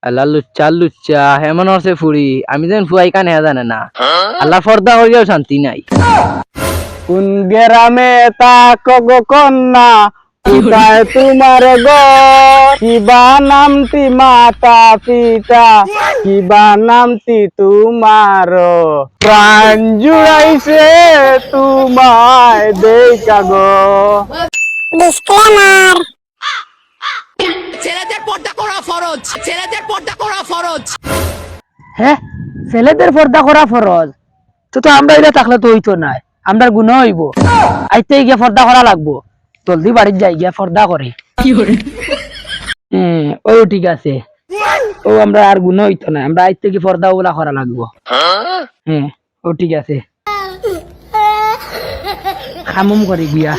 আল্লাহ লুচ্চা লুচ্চা হেমন হচ্ছে ফুড়ি আমি যেন ফুয়াই কান হে জানে না আল্লাহ পর্দা করিয়াও শান্তি নাই। কোন গ্রামে তাক গো কন্যা কোথায় তোমার ঘর কিবা নামটি মাতা পিতা কিবা নামটি তোমার প্রাণ জুড়াইছে তোমায় দেখা গো। ডিসক্লেমার। ছেলেদের পর্দা করা ফরজ, ছেলেদের পর্দা করা ফরজ। হ্যাঁ, ছেলেদের পর্দা করা ফরজ তো আমরা এটা থাকলে তো হইতো না, আমরা গুণ হইব। আইতে গিয়ে পর্দা করা লাগবো, জলদি বাড়ির যাই গিয়া পর্দা করে। ও ঠিক আছে, ও আমরা আর গুণ হইতো না, আমরা আইতে গিয়ে পর্দা ওগুলা করা লাগবো। হ্যাঁ, ও ঠিক আছে, খামুম করে গিয়া।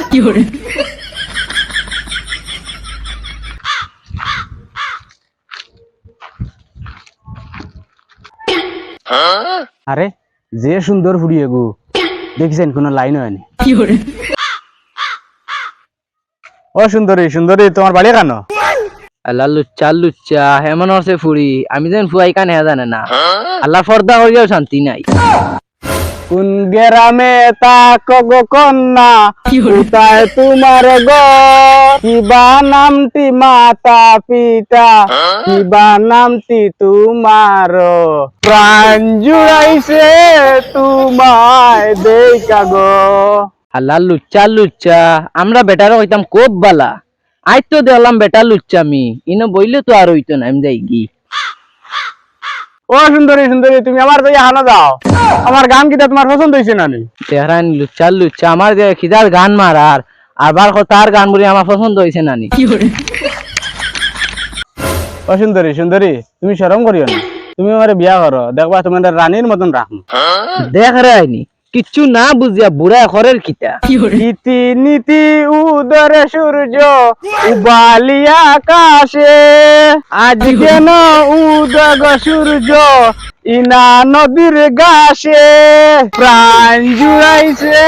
আরে যে সুন্দর ফুড়িয়ে গো, দেখছেন কোনো লাইন হয়নি। ও সুন্দরী সুন্দরী, তোমার বাড়ি কেন? আল্লাহ লুচ্চা লুচ্চা হেমন হচ্ছে ফুড়ি আমি যেন ফুয়াই কান হে জানে না আল্লাহ পর্দা করিয়াও শান্তি নাই। কোন গ্রামে তাক গো কন্যা কোথায় তোমার ঘর কিবা নামটি মাতা পিতা কিবা নামটি তোমার প্রাণ জুড়াইছে তোমায় দেখা গো। আল্লাহ লুচ্চা লুচ্চা আমরা বেটারও হইতাম খুব বালা, আজ তো দেখলাম বেটা লুচ্চামি ইনো বইলে তো আর হইতো না আমি যাই গি। ও সুন্দরী সুন্দরী, তুমি আমার যাই হানা দাও, আমার গান কিটা তোমার পছন্দ হয়েছে না? তেহরান লুচ্চা লুচ্চা আমার যে খিদার গান মারার আবার তার গান বলি আমার পছন্দ হয়েছে নানি। ও সুন্দরী সুন্দরী, তুমি শরম করিও না, তুমি আমার বিয়া করো, দেখবা তোমার রানীর মতন রাখবো। দেখ রে আইনি কিচ্ছু না বুঝিয়া বুড়া ঘরের কিতা ইতি নীতি উদরে সূর্য উবালিয়া আকাশে আজ কেন উদগ সূর্য ইনা নদীর ঘাসে প্রাণ জুড়াইছে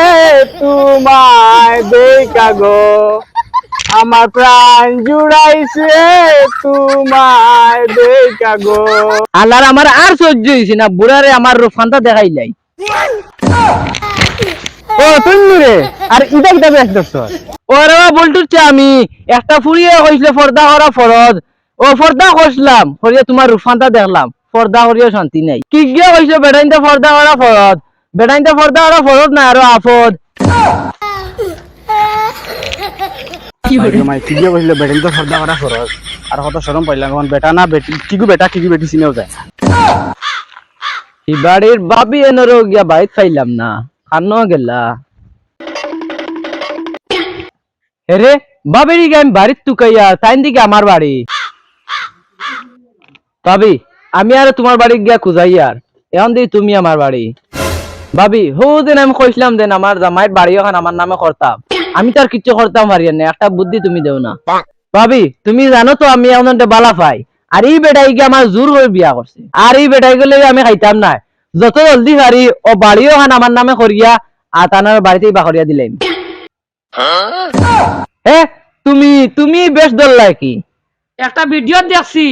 তোমায় দেখা গো, আমার প্রাণ জুড়াইছে তোমায় দেখা গো। আল্লাহর আমার আর সহ্য হয়েছে না, বুড়ারে আমার রূপখানটা দেখাইলাই। ও তুমি রে, আর ইটা কিটা বেশ দোস্ত? ওরে বলটুচ্ছে আমি একটা ফুরিয়ে হয়েছিল পর্দা করা ফরজ, ও পর্দা করছিলাম হরিয়া তোমার রূপখানটা দেখলাম পর্দা করিয়া শান্তি নাই। কি গিয়া হয়েছে বেটাইনটা পর্দা করা ফরজ, বেটাইনটা পর্দা করা ফরজ না আরো আফদ। পর্দা করা ফরজ আর কত শরম পাইলাম, এখন বেটা না বেটি কিগু বেটা কিগু বেটি চিনেও যায়। এই বাড়ির বাবি এনরও গিয়া বাইত পাইলাম না, কান্ন গেলা এরে বাবির গিয়ে আমি বাড়ির তুকাইয়া তাইন দিকে আমার বাড়ি ভাবি আমি আর তোমার বাড়ি গিয়া খুঁজাই আর এখন দিই তুমি আমার বাড়ি। ভাবি হো দিন আমি কইছিলাম দেন আমার জামাইয়ের বাড়ি ওখানে আমার নামে করতাম, আমি তার কিছু করতাম পারি না, একটা বুদ্ধি তুমি দেও না। ভাবি তুমি জানো তো আমি এখন বালা পাই, আর এই বেটাই গিয়ে আমার জোর করে বিয়া করছে, আর এই বেটাই গেলে আমি খাইতাম না, যত জলদি পারি ও বাড়িও ওখানে আমার নামে করিয়া আর তার বাড়িতেই বা করিয়া দিলাম। তুমি তুমি বেশ দল্লাই কি একটা ভিডিও দেখছি,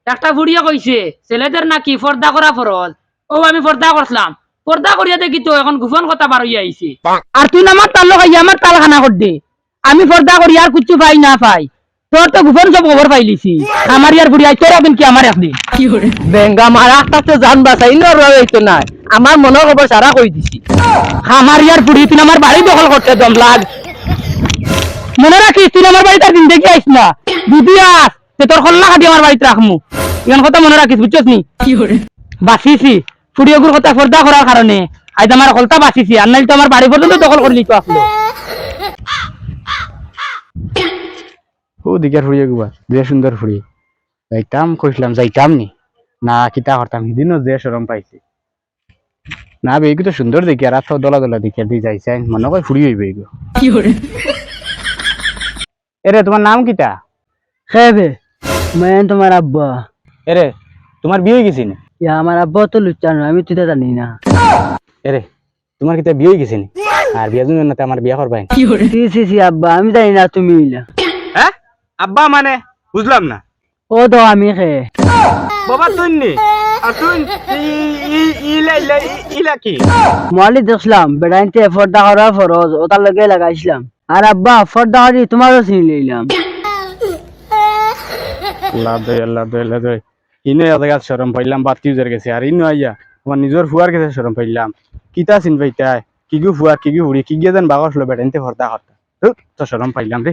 একটা ভিডিও কইছে ছেলেদের নাকি পর্দা করা ফরজ, ও আমি পর্দা করলাম, পর্দা করিয়া দেখি তো এখন গোপন কথা বার হইয়া আইছে। আর তুই আমার তাল খাইয়া আমার তাল খানা কর দে, আমি পর্দা করি আর কিছু পাই না পাই, তোর তো গোপন সব খবর পাইলিছি, আমার ইয়ার বুড়ি আই তোর একদিন কি আমার একদিন বেঙ্গা মারা তো জান বাঁচাই নইতো না, আমার মনের খবর সারা কই দিছি। আমার ইয়ার বুড়ি তুই আমার বাড়ি দখল করতে দম লাগ, মনে রাখিস তুই আমার বাড়িতে দিন দেখি আইস না, দিদি আস তোর খল্লা খাটি আমার বাড়িতে রাখমু, ইমান কথা মনে রাখিস বুঝছস নি? বাঁচিছি ফুড়িয়গুর কথা পর্দা করার কারণে, আজ আমার কলতা বাঁচিছি, আর নাইলে তো আমার বাড়ি পর্যন্ত দখল করে নিতে আসলো। ও দিকে ফুড়িয়ে গুবা যে সুন্দর ফুড়ি, যাইতাম কইছিলাম যাইতাম নি না কিতা করতাম, সেদিনও যে শরম পাইছি না বেগু তো সুন্দর দেখি আর দলা দলা দেখি আর যাইছে মনে কয় ফুড়ি হইবে এগু। এরে তোমার নাম কিতা? খেবে মেন তোমার আব্বা। এরে তোমার বিয়ে হয়ে গেছি না? আমার আব্বা তো লুচ্চানো, আমি তুই জানি না। এরে তোমার কিতা বিয়ে হয়ে গেছি না? আর বিয়া জন্য না আমার বিয়া করবাই? আব্বা আমি জানি না, তুমি হ্যাঁ আব্বা মানে বুঝলাম না। ও তো আমি খে বাবা তুই নি আর তুই ইলা কি মোয়ালি দেখলাম বেড়াইতে ফর্দা করা ফরজ ওটার লগে লাগাইছিলাম আর আব্বা ফর্দা করি তোমারও চিনি লইলাম আল্লাহ দে ইনো এত শরম পাইলাম বাতি উজার গেছে আর ইনো আইয়া আমার নিজের ফুয়ার কাছে শরম পাইলাম কিতা চিন পাইতাই কি গু ফুয়া কি গু হুড়ি কি গিয়ে যেন বাগসলো বেড়াইতে ফর্দা করতা তো শরম পাইলাম রে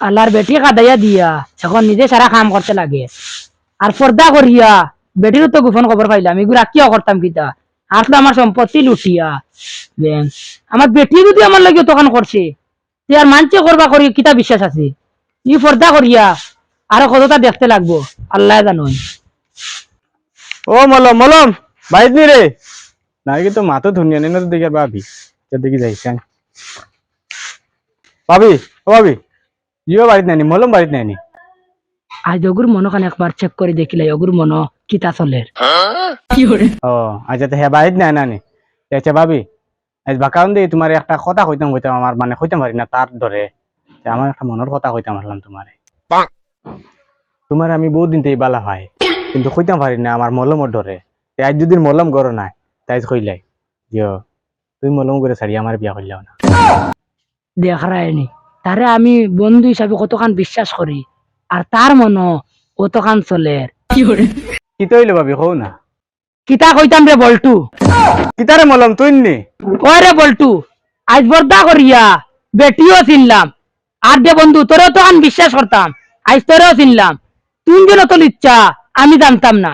আল্লাহর বেটি কাদাইয়া দিয়া এখন নিজে সারা কাম করতে লাগে আর পর্দা করিয়া বেটিরও তো গোপন খবর পাইলাম এগুলা কিয়া করতাম কিতা আর তো আমার সম্পত্তি লুটিয়া দেন আমার বেটি যদি আমার লাগে তখন করছে তে আর মানছে করবা করি কিতা বিশ্বাস আছে ই পর্দা করিয়া আরো কতটা দেখতে লাগবো আল্লাহ জানোই ও মলম মলম বাইত নি রে না কিন্তু মাতো ধুনিয়া নেই না তো দেখি আর ভাবি দেখি যাইছে ভাবি ও ভাবি ইও বাড়িতে নাইনি মলম বাড়িতে নাইনি আজ অগুর মনখান একবার চেক করে দেখিলাই অগুর মন কিতা চলের ও আচ্ছা তো হ্যাঁ বাড়িতে নাই নানি আচ্ছা ভাবি আজ বাকাউন দিয়ে তোমার একটা কথা কইতাম আমার মানে কইতাম পারি না তার ধরে আমার একটা মনের কথা কইতাম পারলাম তোমারে তোমার আমি বহুত দিন থেকে বালা হয় কিন্তু কইতাম পারি না আমার মলমর ধরে আজ যদি মলম গড় নাই তাই কইলাই জিও তুই মলম করে ছাড়ি আমার বিয়া করলাও না দেখারায়নি তারে আমি বন্ধু হিসাবে কতখান বিশ্বাস করি আর তার মন কতখান চলের কি তো হইলো ভাবি কও না কিতা কইতাম রে বল্টু কিতারে মলম তুই নি ওই রে বল্টু আজ বর্দা করিয়া বেটিও চিনলাম আর দে বন্ধু তোরেও তো আন বিশ্বাস করতাম আজ তোরেও চিনলাম তুই যেন তোর ইচ্ছা আমি জানতাম না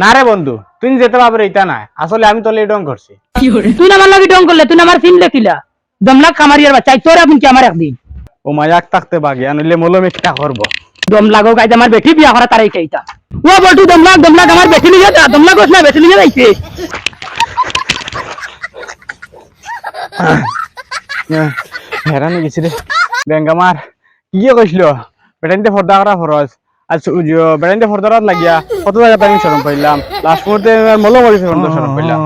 না রে বন্ধু তুই যেতে পারবে এটা না আসলে আমি তোলে ডং করছি তুই আমার লাগে ডং করলে তুই আমার চিনলে কিলা দমলা কামারিয়ার বাচ্চা তোর আপনি কি আমার একদিন ও মায়াক থাকতে বাগে আনলে মলম একটা করবো দম লাগো গাইতে আমার বেটি বিয়া করা তারাই চাইতা ও বল্টু দমলাক দমলাক আমার বেটি নিয়ে যা দমলাক গোস না বেটি নিয়ে যাইছে হেরানি গেছি রে বেঙ্গামার কি কইছিল বেটাইতে ফর্দা করা ফরজ আজ বেটাইতে ফর্দারাত লাগিয়া কত জায়গা আমি শরম পাইলাম লাস্ট মুহূর্তে মলম শরম পাইলাম